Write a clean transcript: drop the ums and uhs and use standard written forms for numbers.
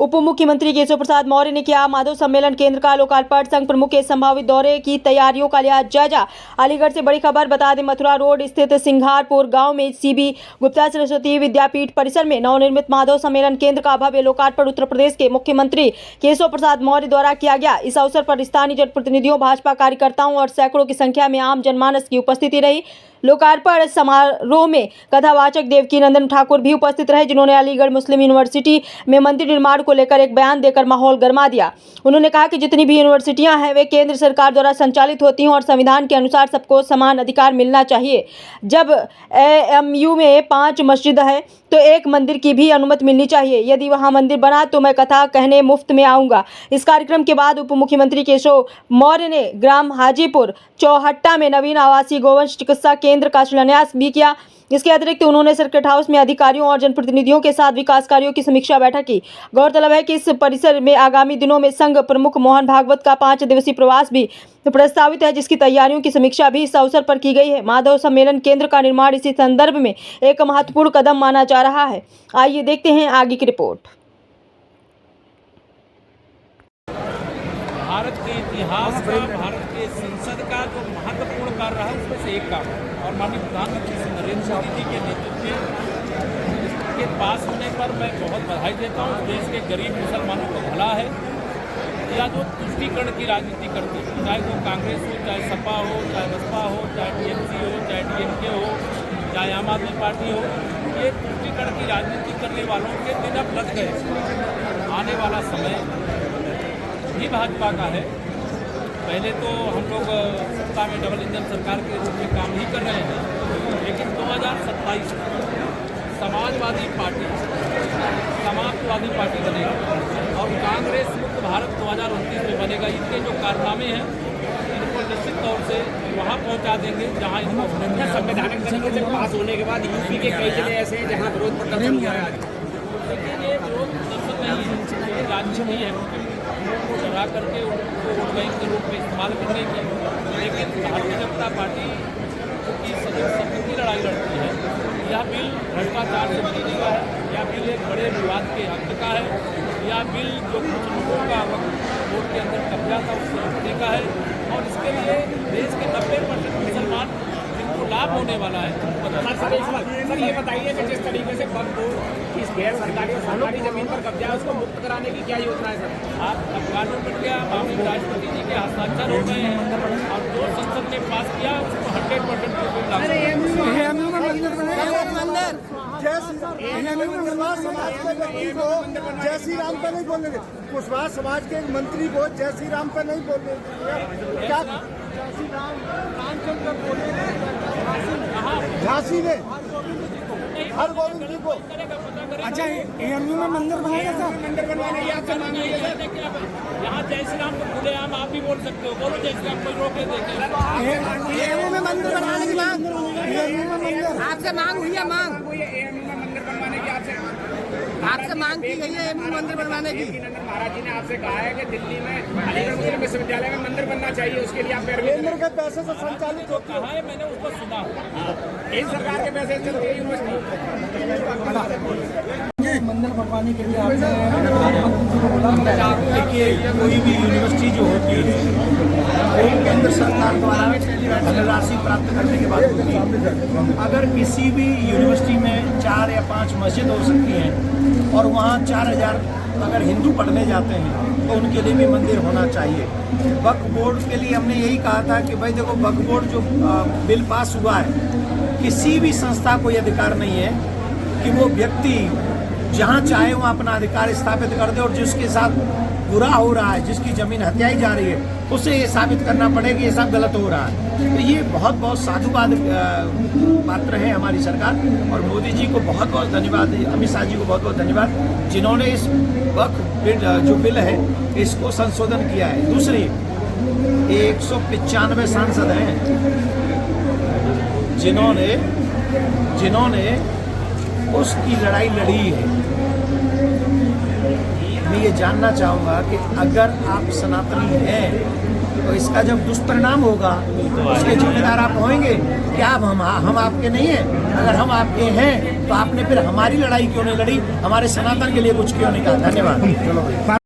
उप मुख्यमंत्री केशव प्रसाद मौर्य ने किया माधव सम्मेलन केंद्र का लोकार्पण। संघ प्रमुख के संभावित दौरे की तैयारियों का लिया जायजा। अलीगढ़ से बड़ी खबर बता दें, मथुरा रोड स्थित सिंघारपुर गांव में सीबी गुप्ता सरस्वती विद्यापीठ परिसर में नवनिर्मित माधव सम्मेलन केंद्र का भव्य लोकार्पण उत्तर प्रदेश के मुख्यमंत्री केशव प्रसाद मौर्य द्वारा किया गया। इस अवसर पर स्थानीय जनप्रतिनिधियों, भाजपा कार्यकर्ताओं और सैकड़ों की संख्या में आम जनमानस की उपस्थिति रही। लोकार्पण समारोह में कथावाचक देवकी नंदन ठाकुर भी उपस्थित रहे, जिन्होंने अलीगढ़ मुस्लिम यूनिवर्सिटी में मंदिर निर्माण को लेकर एक बयान देकर माहौल गरमा दिया। उन्होंने कहा कि जितनी भी यूनिवर्सिटियां हैं वे केंद्र सरकार द्वारा संचालित होती हैं और संविधान के अनुसार सबको समान अधिकार मिलना चाहिए। जब एएमयू में 5 मस्जिद है तो एक मंदिर की भी अनुमति मिलनी चाहिए। यदि वहां मंदिर बना तो मैं कथा कहने मुफ्त में आऊंगा। इस कार्यक्रम के बाद उप मुख्यमंत्री केशव मौर्य ने ग्राम हाजीपुर चौहट्टा में नवीन आवासीय गोवंश चिकित्सा केंद्र का शिलान्यास भी किया। इसके अतिरिक्त उन्होंने सर्किट हाउस में अधिकारियों और जनप्रतिनिधियों के साथ विकास कार्यों की समीक्षा बैठक की। गौरतलब है कि इस परिसर में आगामी दिनों में संघ प्रमुख मोहन भागवत का 5 दिवसीय प्रवास भी प्रस्तावित है, जिसकी तैयारियों की समीक्षा भी इस अवसर पर की गई है। माधव सम्मेलन केंद्र का निर्माण इसी संदर्भ में एक महत्वपूर्ण कदम माना जा रहा है। आइए देखते हैं आगे की रिपोर्ट। भारत के इतिहास का, भारत के संसद का जो महत्वपूर्ण कार्य रहा है उसमें से एक काम और माननीय प्रधानमंत्री श्री नरेंद्र मोदी जी के नेतृत्व में के पास होने पर मैं बहुत बधाई देता हूँ। देश के गरीब मुसलमानों को भला है या जो तुष्टीकरण की राजनीति करती है, चाहे वो कांग्रेस हो, चाहे सपा हो, चाहे बसपा हो, चाहे टीएमसी हो, चाहे डीएमके हो, चाहे आम आदमी पार्टी हो, ये तुष्टीकरण की राजनीति करने वालों के दिन अब लग गए। आने वाला समय भी भाजपा का है। पहले तो हम लोग सत्ता में डबल इंजन सरकार के रूप में काम ही कर रहे हैं, लेकिन 2027 समाजवादी पार्टी समाजवादी पार्टी बनेगी और कांग्रेस मुक्त भारत 2029 में बनेगा। इनके जो कारनामे हैं इनको निश्चित तौर से वहाँ पहुँचा देंगे जहाँ इनको संवैधानिक तरीके से पास होने के बाद यूपी के कई जिले ऐसे हैं जहाँ विरोध प्रदर्शन हुआ है। लेकिन ये विरोध प्रदर्शन नहीं है, ये राजनीति है उनको चढ़ा करके उनको वोट बैंक के रूप में इस्तेमाल करने की। लेकिन भारतीय जनता पार्टी की सत्ता की लड़ाई लड़ती है। यह बिल भ्रष्टाचार से बचने का है, यह बिल एक बड़े विवाद के अंत का है, यह बिल जो कुछ लोगों का वोट के अंदर कब्जा था उससे रोकने का है और इसके लिए देश के 90% मुसलमान जिनको लाभ होने वाला है। सर ये बताइए कि जिस तरीके से वक्फ बोर्ड इस गैर सरकारी और सरकारी जमीन पर कब्जा है उसको मुक्त कराने की क्या योजना है सर? अब कानून बन गया, माननीय राष्ट्रपति जी के हस्ताक्षर हो गए हैं और जो संसद ने पास किया उसको 100% जय श्री राम पे नहीं बोलने, कुशवाहा समाज के एक मंत्री को जय श्री राम पे नहीं बोलने क्या जय श्री राम रामचंद्र बोले झांसी में हर गोविंद जी को। अच्छा, एएमयू में मंदिर बनाएगा सर? मंदिर बनवाने की आपसे मांग रही है सर? यहाँ जय श्री राम को खुलेआम आप भी बोल सकते हो, बोलो जय श्री राम, कोई रोके देखे। एएमयू में मंदिर बनाने की मांग, एएमयू में मंदिर आपसे मांग हुई है? मांग एएमयू में मंदिर बनवाने की आपसे मांग की गई है एएमयू मंदिर बनवाने की। महाराज जी ने आपसे कहा है कि दिल्ली में अलीगढ़ मुस्लिम विश्वविद्यालय में मंदिर बनना चाहिए, उसके लिए आप केंद्र के पैसे से संचालित होती है। मैंने उसको सुना, इन सरकार के पैसे चलती है यूनिवर्सिटी। मंदिर बनवाने के लिए आपने देखिए, कोई भी यूनिवर्सिटी जो होती है वो केंद्र सरकार द्वारा धनराशि प्राप्त करने के बाद होती है। अगर किसी भी यूनिवर्सिटी में 4 या 5 मस्जिद हो सकती हैं और वहाँ 4000 अगर हिंदू पढ़ने जाते हैं तो उनके लिए भी मंदिर होना चाहिए। वक्फ बोर्ड के लिए हमने यही कहा था कि भाई देखो, वक्फ बोर्ड जो बिल पास हुआ है, किसी भी संस्था को यह अधिकार नहीं है कि वो व्यक्ति जहाँ चाहे वहाँ अपना अधिकार स्थापित कर दे और जिसके साथ बुरा हो रहा है, जिसकी ज़मीन हत्याई जा रही है, उसे ये साबित करना पड़ेगा कि ये सब गलत हो रहा है। तो ये बहुत साधुवाद पात्र है हमारी सरकार और मोदी जी को बहुत बहुत धन्यवाद, अमित शाह जी को बहुत बहुत धन्यवाद, जिन्होंने इस वक्फ जो बिल है इसको संशोधन किया है। दूसरी 195 सांसद हैं जिन्होंने उसकी लड़ाई लड़ी है। मैं ये जानना चाहूँगा कि अगर आप सनातनी हैं तो इसका जब दुष्परिणाम होगा तो उसके जिम्मेदार आप होंगे कि आप हम आपके नहीं हैं। अगर हम आपके हैं तो आपने फिर हमारी लड़ाई क्यों नहीं लड़ी, हमारे सनातन के लिए कुछ क्यों नहीं कहा। धन्यवाद।